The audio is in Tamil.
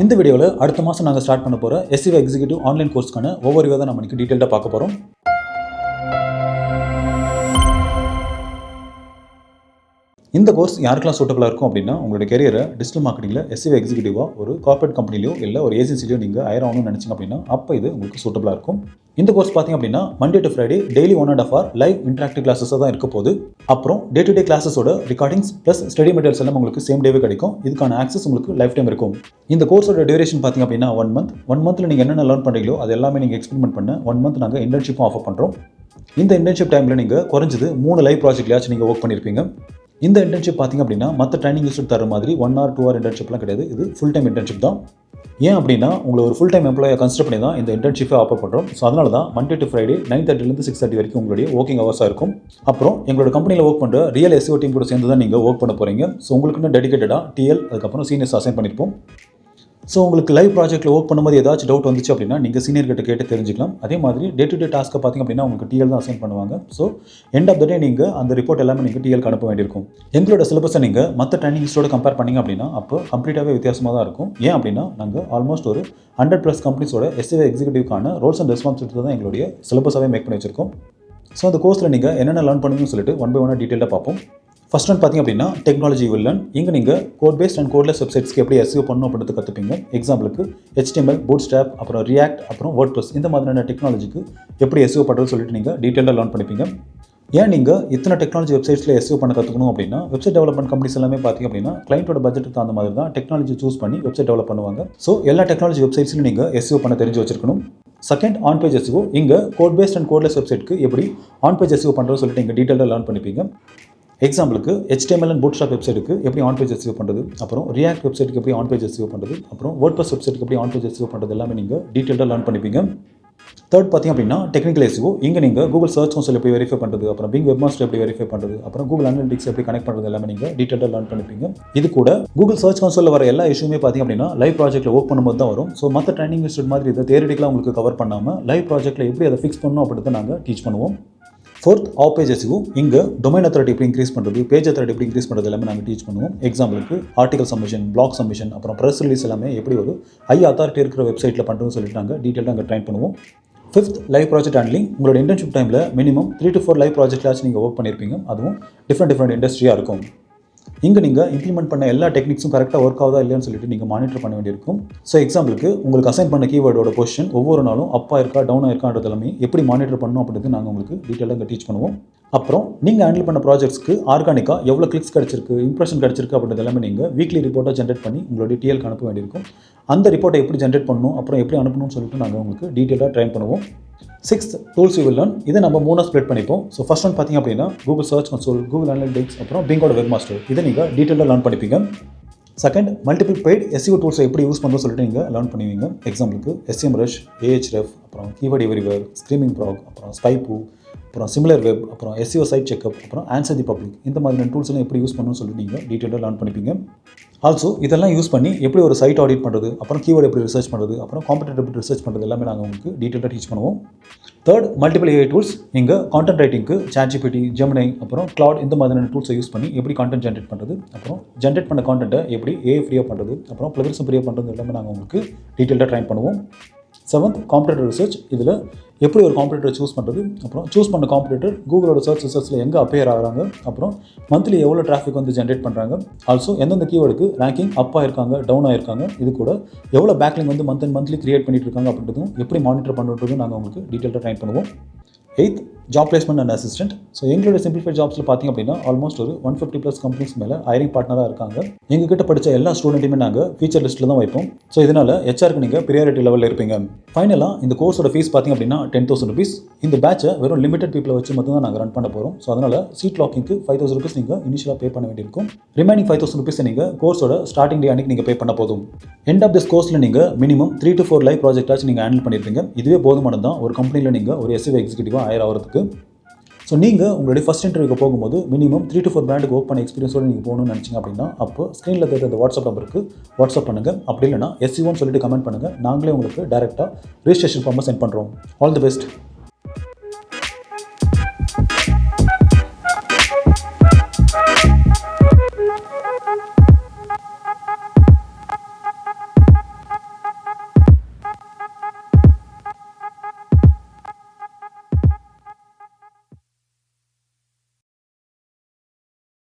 இந்த வீடியோவில் அடுத்த மாதம் நாங்கள் ஸ்டார்ட் பண்ண போகிற SEO எக்ஸிக்யூட்டிவ் ஆன்லைன் கோர்ஸ்க்கான ஒவ்வொரு விதம் நம்ம இன்னைக்கு டீட்டெயிலாக பார்க்க போகிறோம். இந்த கோர்ஸ் யாருக்கெல்லாம் சூட்டபிளாக இருக்கும் அப்படின்னா, உங்களுடைய கெரியரை டிஜிட்டல் மார்க்கெட்டிங்கில் SEO எக்ஸிக்யூட்டிவாக ஒரு கார்பரேட் கம்பெனிலையோ இல்லை ஒரு ஏஜென்சிலையோ நீங்கள் ஹையர் ஆகணும்னு நினச்சிங்க அப்படின்னா அப்போ இது உங்களுக்கு சூட்டபிளாக இருக்கும். இந்த கோர்ஸ் பார்த்திங்க அப்படின்னா Monday to Friday daily 1.5 hour live interactive கிளாஸஸாக தான் இருக்க போகுது. அப்புறம் டே டு டே கிளாஸஸோட ரெக்கார்டிங்ஸ் ப்ளஸ் ஸ்டடி மெட்டீரியல்ஸ் எல்லாம் உங்களுக்கு சேம் டேவே கிடைக்கும். இதுக்கான ஆக்சஸ் உங்களுக்கு லைஃப் டைம் இருக்கும். இந்த கோர்ஸோட டியூரேஷன் பார்த்திங்க அப்படின்னா 1 month. 1 monthல நீங்கள் என்னென்ன லேர்ன் பண்ணுறீங்களோ அது எல்லாமே நீங்கள் எக்ஸ்பெரிமெண்ட் பண்ண 1 month நாங்கள் இன்டர்ன்ஷிப்பும் ஆஃபர் பண்ணுறோம். இந்த இன்டர்ன்ஷிப் டைமில் நீங்கள் குறைஞ்சது 3 லைவ் ப்ராஜெக்ட்லையாச்சும் நீங்கள் ஒர்க் பண்ணியிருப்பீங்க. இந்த இன்டர்ன்ஷிப் பார்த்திங்க அப்படின்னா மற்ற ட்ரைனிங் இன்ஸ்டியூட் தர மாதிரி 1 hour 2 hour இன்டர்ன்ஷிப்லாம் கிடையாது. இது ஃபுல் டைம் இன்டர்ன்ஷிப் தான். ஏன் அப்படின்னா உங்களை ஒரு ஃபுல் டைம் எம்ப்ளாயாக கன்சிடர் பண்ணி தான் இந்த இன்டர்ன்ஷிப்பை ஆஃபர் பண்ணுறோம். ஸோ அதனால தான் மண்டே டு ஃப்ரைடே 9:30 to 6:30 வரைக்கும் உங்களுடைய ஒர்க்கிங் ஹவர்ஸாக இருக்கும். அப்புறம் எங்களோட கம்பெனியில் ஒர்க் பண்ணுற ரியல் SEO டீம் கூட சேர்ந்து தான் நீங்கள் ஒர்க் பண்ண போகிறீங்க. ஸோ உங்களுக்குன்னு டெடிகேட்டடாக TL அதுக்கப்புறம் சீனியர்ஸ் அசைன் பண்ணியிருப்போம். ஸோ உங்களுக்கு லைவ் ப்ராஜெக்ட்டில் ஒர்க் பண்ணும்போது ஏதாச்சும் டவுட் வந்துச்சு அப்படின்னா நீங்கள் சீனியர் கிட்ட கேட்டு தெரிஞ்சுக்கலாம். அதே மாதிரி டே டு டே டாஸ்க்கை பார்த்திங்க அப்படின்னா உங்களுக்கு TL தான் அசைன் பண்ணுவாங்க. ஸோ எண்ட் ஆஃப் த டே நீங்கள் அந்த ரிப்போர்ட் எல்லாமே நீங்கள் TLக்கு அனுப்ப வேண்டியிருக்கும். எங்களோட சிலபஸை நீங்கள் மற்ற ட்ரைனிங் இன்ஸ்டியூட்டோட கம்பேர் பண்ணிங்க அப்படின்னா அப்போ கம்ப்ளீட்டாகவே வித்தியாசமாக தான் இருக்கும். ஏன் அப்படின்னா நாங்கள் ஆல்மோஸ்ட் ஒரு 100+ கம்பெனிஸோட SEO எக்ஸிக்யூட்டிவ்க்கான ரோல்ஸ் அண்ட் ரெஸ்பான்சிபிலிட்டி தான் எங்களுடைய சிலபஸாகவே மேக் பண்ணி வச்சிருக்கோம். ஸோ அந்த கோர்ஸில் நீங்கள் என்னென்ன லேர்ன் பண்ணுங்கன்னு சொல்லிட்டு 1 by 1 டீட்டெயிலாக பார்ப்போம். ஃபர்ஸ்ட் ஒன் பார்த்திங்க அப்படின்னா டெக்னாலஜி வில் லேர்ன். இங்கே நீங்கள் கோட் பேஸ்ட் அண்ட் கோட்லெஸ் வெப்சைட்ஸ்க்கு எப்படி SEO பண்ணணும் அப்படின்றது கற்றுப்பீங்க. எக்ஸாம்பிளுக்கு HTML, Bootstrap, அப்புறம் React, அப்புறம் WordPress இந்த மாதிரியான டெக்னாலஜிக்கு எப்படி SEO பண்ணுறது சொல்லிட்டு நீங்கள் டீட்டெயிலாக லேர்ன் பண்ணிப்பீங்க. ஏன் நீங்கள் இத்தனை டெக்னாலஜி வெப்சைட்ஸில் SEO பண்ண கற்றுக்கணும் அப்படின்னா வெப்சைட் டெவலப்மெண்ட் கம்பெனிஸ் எல்லாமே பார்த்திங்க அப்படின்னா கிளைண்ட்டோட பட்ஜெட்டுக்கு தகுந்த மாதிரி தான் டெக்னாலஜி சூஸ் பண்ணி வெப்சைட் டெவலப் பண்ணுவாங்க. ஸோ எல்லா டெக்னாலஜி வெப்சைட்ஸ்லையும் நீங்கள் SEO பண்ண தெரிஞ்சு வச்சிருக்கணும். Second on page SEO. இங்கே கோட் பேஸ்ட் அண்ட் கோட்லெஸ் வெப்சைட்க்கு எப்படி ஆன் பேஜ் SEO பண்ணுறது சொல்லிட்டு நீங்கள் டீட்டெயிலாக லேர்ன் பண்ணிப்பீங்க. எக்ஸாம்பிளுக்கு HTML அண்ட் Bootstrap வெப்சைட்டுக்கு எப்படி ஆன் பேஜ் SEO பண்ணுறது, அப்புறம் React வெப்சைட்டுக்கு எப்படி ஆன் பேஜ் SEO பண்ணுறது, அப்புறம் WordPress வெப்சைட்டுக்கு எப்படி ஆன் பேஜ் SEO பண்ணுறது எல்லாமே நீங்கள் டீட்டெயிலாக லேர்ன் பண்ணிப்பீங்க. தேர்ட் பார்த்திங்க அப்படின்னா டெக்னிக்கல் SEO. இங்கே நீங்கள் கூகுள் சர்ச் கன்சோல் எப்படி வெரிஃபை பண்ணுறது, அப்புறம் Bing வெப்மாஸ்டர் எப்படி வெரிஃபை பண்ணுறது, அப்புறம் கூகுள் அனலிட்டிக்ஸ் எப்படி கனெக்ட் பண்ணுறது எல்லாமே நீங்கள் டீட்டெயிலாக லேர்ன் பண்ணிப்பீங்க. இது கூட கூகுள் சர்ச் கன்சோலில் வர எல்லா இஷ்யூமே பார்த்திங்க அப்படின்னா லைவ் ப்ராஜெக்ட்டில் ஒர்க் பண்ணும்போது தான் வரும். ஸோ மற்ற ட்ரைனிங் இன்ஸ்டியூட் மாதிரி இதை தியரிட்டிக்கலாக உங்களுக்கு கவர் பண்ணாமல் லைவ் ப்ராஜெக்ட்டில் எப்படி அதை ஃபிக்ஸ் பண்ணணும் அப்படின்றத நாங்கள் டீச் பண்ணுவோம். Fourth off page SEO. இங்கே டொமைன் அத்தாரிட்டி எப்படி இன்க்ரீஸ் பண்ணுறது, பேஜ் அத்தாரிட்டி எப்படி இன்க்ரீஸ் பண்ணுறது எல்லாமே நாங்கள் டீச் பண்ணுவோம். எக்ஸாம்பிளுக்கு ஆர்டிகல் சப்மிஷன், பிளாக் சப்மிஷன், அப்புறம் ப்ரெஸ் ரிலீஸ் எல்லாமே எப்படி ஒரு ஹை அத்தாரிட்டி இருக்கிற வெப்சைட்டில் பண்ணுறதுன்னு சொல்லிட்டு நாங்கள் டீட்டெயிலாக நாங்கள் ட்ரைன் பண்ணுவோம். Fifth live project handling. உங்களோட இன்டர்ன்ஷிப் டைமில் மினிமம் 3 to 4 லைவ் ப்ராஜெக்ட்லாச்சும் நீங்கள் ஒர்க் பண்ணியிருப்பீங்க. அதுவும் டிஃப்ரெண்ட் இண்டஸ்ட்ரியாக இருக்கும். இங்கே நீங்கள் இம்ப்ளிமெண்ட் பண்ண எல்லா டெக்னிக்ஸும் கரெக்டாக ஒர்க் ஆகுதா இல்லையான்னு சொல்லிட்டு நீங்கள் மானிட்டர் பண்ண வேண்டியிருக்கும். ஸோ எக்ஸாம்பிளுக்கு உங்களுக்கு அசைன் பண்ண கீவேர்டோட பொசிஷன் ஒவ்வொரு நாளும் அப்பாக இருக்கா டவுனாக இருக்கான்றது எல்லாமே எப்படி மானிட்டர் பண்ணணும் அப்படின்றது நாங்கள் உங்களுக்கு டீட்டெயிலாக டீச் பண்ணுவோம். அப்புறம் நீங்கள் ஹேண்டில் பண்ண ப்ராஜெக்ட்ஸ்க்கு ஆர்கானிக்காக எவ்வளோ கிளிக்ஸ் கிடச்சிருக்கு, இம்ப்ரெஷன் கிடச்சிருக்கு அப்படின்றது எல்லாமே நீங்கள் வீக்லி ரிப்போர்ட்டாக ஜென்ரேட் பண்ணி உங்களுடைய TLக்கு அனுப்ப வேண்டியிருக்கும். அந்த ரிப்போர்ட்டை எப்படி ஜென்ரேட் பண்ணணும், அப்புறம் எப்படி அனுப்பணும்னு சொல்லிட்டு நாங்கள் உங்களுக்கு டீட்டெயிலாக ட்ரைன் பண்ணுவோம். Sixth tools you will learn. இதை நம்ம 3 ஸ்ப்ளிட் பண்ணிப்போம். ஸோ ஃபர்ஸ்ட் ஒன் பார்த்திங்க அப்படின்னா Google search console, Google analytics, அப்புறம் பிங்கோட வெப்மாஸ்டர். இதை நீங்கள் டீட்டெயிலாக லேர்ன் பண்ணிப்பீங்க. செகண்ட் மல்டிபிள் பெய்ட் SEO டூல்ஸை எப்படி யூஸ் பண்ணுறது சொல்லிட்டு நீங்கள் லேர்ன் பண்ணுவீங்க. எக்ஸாம்பிளுக்கு SEMrush, Ahref, அப்புறம் கீவேர்ட் எவரிவேர், ஸ்க்ரீமிங் ப்ராக், அப்புறம் ஸ்பைப்பு, அப்புறம் சிமிலர் வெப், அப்புறம் SEO சைட் செக்அப், அப்புறம் ஆன்சர் தி பப்ளிக். இந்த மாதிரியான டூல்ஸ் எல்லாம் எப்படி யூஸ் பண்ணணும்னு சொல்லிட்டு நீங்கள் டீட்டெயிலாக லேர்ன் பண்ணிப்பீங்க. ஆல்சோ இதெல்லாம் யூஸ் பண்ணி எப்படி ஒரு சைட் ஆடிட் பண்ணுறது, அப்புறம் கீவேர்ட் எப்படி ரிசர்ச் பண்ணுறது, அப்புறம் காம்படிட்டர் எப்படி ரிசர்ச் பண்ணுறது எல்லாமே நாங்கள் உங்களுக்கு டீட்டெயிலாக டீச் பண்ணுவோம். Third multiple AI tools. இங்கே கான்டென்ட் ரைட்டிங்க்கு ChatGPT, Gemini, அப்புறம் Claude இந்த மாதிரியான டூல்ஸை யூஸ் பண்ணி எப்படி கான்டென்ட் ஜென்ரேட் பண்ணுறது, அப்புறம் ஜென்ரேட் பண்ண கான்டென்ட்டை எப்படி AI ஃப்ரீயாக பண்ணுறது, அப்புறம் ப்ளகிரிசம் ஃப்ரீயாக பண்ணுறது எல்லாமே நாங்கள் உங்களுக்கு டீட்டெயிலாக ட்ரைன் பண்ணுவோம். Seventh competitor research. இதில் எப்படி ஒரு காம்படிட்டரை சூஸ் பண்ணுறது, அப்புறம் சூஸ் பண்ண காம்படிட்டர் கூகுளோட சர்ச் ரிசர்ச்சில் எங்கே அப்பியர் ஆகிறாங்க, அப்புறம் மந்த்லி எவ்வளோ டிராஃபிக் வந்து ஜென்ரேட் பண்ணுறாங்க, ஆல்சோ எந்தெந்த கீவேர்டுக்கு ரேங்கிங் அப் ஆயிருக்காங்க டவுன் ஆயிருக்காங்க, இது கூட எவ்வளோ பேக்லிங் வந்து மந்த்லி கிரியேட் பண்ணிட்டு இருக்காங்க அப்படின்றதும் எப்படி மானிட்டர் பண்ணுறதும் நாங்கள் உங்களுக்கு டீட்டெயிலாக ட்ரைன் பண்ணுவோம். Eighth job placement and assistant. So எங்களோட சிம்பிளிஃபைட் ஜாப்ஸில் பார்த்திங்க அப்படின்னா ஆல்மோஸ்ட் ஒரு 150+ கம்பெனிஸ் மேலே ஹைரிங் பார்ட்னராக இருக்காங்க. எங்ககிட்ட படித்த எல்லா ஸ்டூடெண்ட்டுமே நாங்கள் ஃபீச்சர் லிஸ்ட்டில் தான் வைப்போம். ஸோ இதனால் HRக்கு நீங்கள் ப்ரியாரிட்டி லெவலில் இருப்பீங்க. ஃபைனலாக இந்த கோர்ஸோட ஃபீஸ் பார்த்திங்க அப்படின்னா 10,000 rupees. இந்த பேட்சை வெறும் லிமிடெட் பீப்பிளை வச்சு மட்டும் தான் நாங்கள் ரன் பண்ண போகிறோம். ஸோ அதனால் சீட் லாக்கிங்க்கு 5,000 rupees நீங்கள் இனிஷியலாக பே பண்ண வேண்டியிருக்கும். ரிமைனிங் 5,000 rupees நீங்கள் கோர்ஸோட ஸ்டார்டிங் டே அன்றைக்கி நீங்கள் பே பண்ண போதும். எண்ட் ஆஃப் திஸ் கோர்ஸில் நீங்கள் மினிமம் 3 to 4 லைவ் ப்ராஜெக்டாச்சும் நீங்கள் ஹேண்டில் பண்ணியிருப்பீங்க. இதுவே போதுமானது தான் ஒரு கம்பெனியில் நீங்கள் ஒரு SEO எக்ஸிக்யூட்டிவாக ஹையர் ஆகிறதுக்கு. ஸோ நீங்கள் உங்களுடைய ஃபஸ்ட் இன்டர்வியூக்கு போகும்போது மினிமம் 3 to 4 பிராண்டுக்கு ஒர்க் பண்ண எக்ஸ்பீரியன்ஸோடு நீங்கள் போகணும்னு நினச்சிங்க அப்படின்னா அப்போ ஸ்க்ரீனில் தெரிஞ்ச அந்த வாட்ஸ்அப் நம்பருக்கு வாட்ஸ்அப் பண்ணுங்கள். அப்படி இல்லைனா SEOன்னு சொல்லிட்டு கமெண்ட் பண்ணுங்கள். நாங்களே உங்களுக்கு டேரெக்டாக ரிஜிஸ்ட்ரேஷன் ஃபார்மை சென்ட் பண்ணுறோம். All the best.